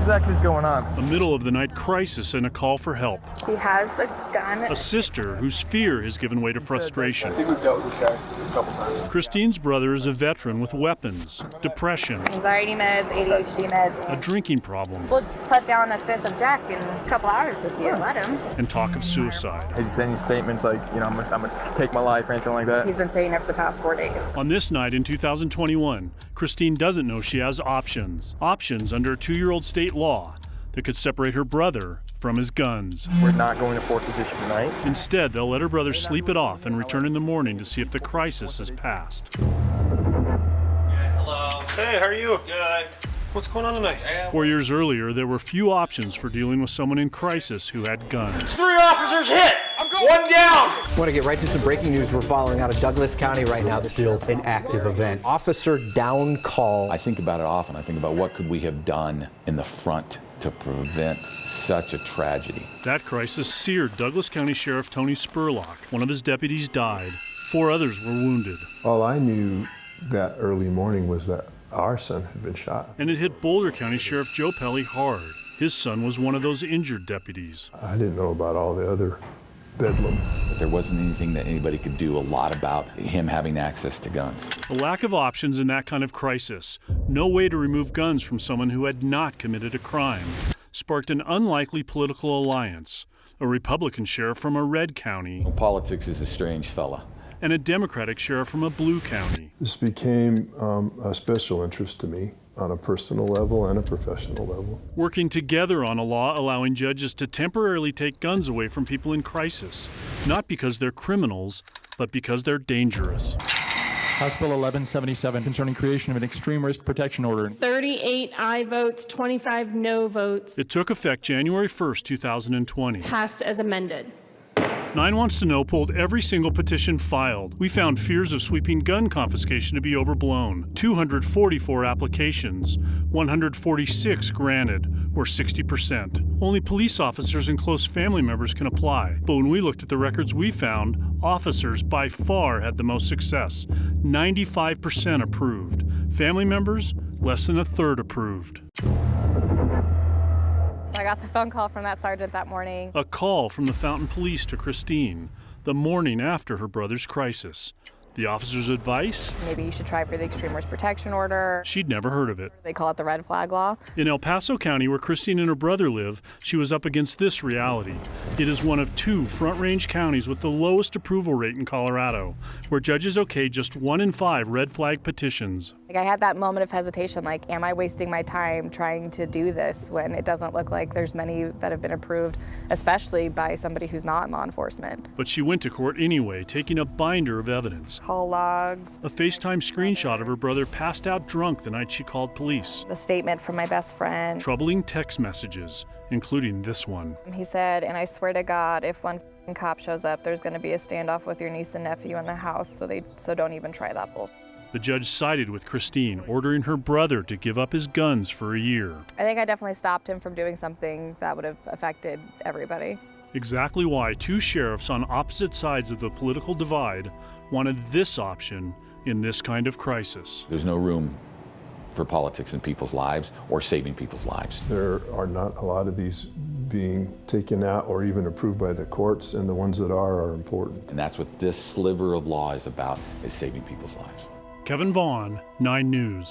exactly is going on? A middle-of-the-night crisis and a call for help. He has a gun. A sister whose fear has given way to frustration. I think we've dealt with this guy a couple times. Christine's brother is a veteran with weapons, depression, Anxiety meds, ADHD meds. a drinking problem, We'll put down a fifth of Jack in a couple hours if you let him. and talk of suicide. Has he said any statements like, I'm gonna take my life or anything like that? He's been saying it for the past 4 days. On this night in 2021, Christine doesn't know she has options. Options under a 2-year-old state law that could separate her brother from his guns. We're not going to force this issue tonight. Instead, they'll let her brother sleep it off and return in the morning to see if the crisis has passed. Hello. Hey, how are you? Good. What's going on tonight? 4 years earlier, there were few options for dealing with someone in crisis who had guns. 3 officers hit! One down! I want to get right to some breaking news we're following out of Douglas County right now. Still an active event. Officer down call. I think about it often. I think about what could we have done in the front to prevent such a tragedy. That crisis seared Douglas County Sheriff Tony Spurlock. One of his deputies died. 4 others were wounded. All I knew that early morning was that our son had been shot. And it hit Boulder County Sheriff Joe Pelly hard. His son was one of those injured deputies. I didn't know about all the other bedlam. But there wasn't anything that anybody could do a lot about him having access to guns. A lack of options in that kind of crisis, no way to remove guns from someone who had not committed a crime, sparked an unlikely political alliance. A Republican sheriff from a red county. Politics is a strange fella. And a Democratic sheriff from a blue county. This became a special interest to me on a personal level and a professional level. Working together on a law allowing judges to temporarily take guns away from people in crisis, not because they're criminals, but because they're dangerous. House Bill 1177 concerning creation of an extreme risk protection order. 38 aye votes, 25 no votes. It took effect January 1st, 2020. Passed as amended. 9 Wants to Know pulled every single petition filed. We found fears of sweeping gun confiscation to be overblown. 244 applications, 146 granted, or 60%. Only police officers and close family members can apply. But when we looked at the records we found, officers by far had the most success. 95% approved. Family members, less than a third approved. So I got the phone call from that sergeant that morning. A call from the Fountain Police to Christine, the morning after her brother's crisis. The officer's advice? Maybe you should try for the extreme risk protection order. She'd never heard of it. They call it the red flag law. In El Paso County, where Christine and her brother live, she was up against this reality. It is one of 2 Front Range counties with the lowest approval rate in Colorado, where judges okay just 1 in 5 red flag petitions. I had that moment of hesitation, like, am I wasting my time trying to do this when it doesn't look like there's many that have been approved, especially by somebody who's not in law enforcement. But she went to court anyway, taking a binder of evidence. Call logs. A FaceTime screenshot of her brother passed out drunk the night she called police. The statement from my best friend. Troubling text messages, including this one. He said, and I swear to God, if one cop shows up, there's going to be a standoff with your niece and nephew in the house, so don't even try that bull. The judge sided with Christine, ordering her brother to give up his guns for a year. I think I definitely stopped him from doing something that would have affected everybody. Exactly why 2 sheriffs on opposite sides of the political divide wanted this option in this kind of crisis. There's no room for politics in people's lives or saving people's lives. There are not a lot of these being taken out or even approved by the courts, and the ones that are important. And that's what this sliver of law is about, is saving people's lives. Kevin Vaughan, 9 News.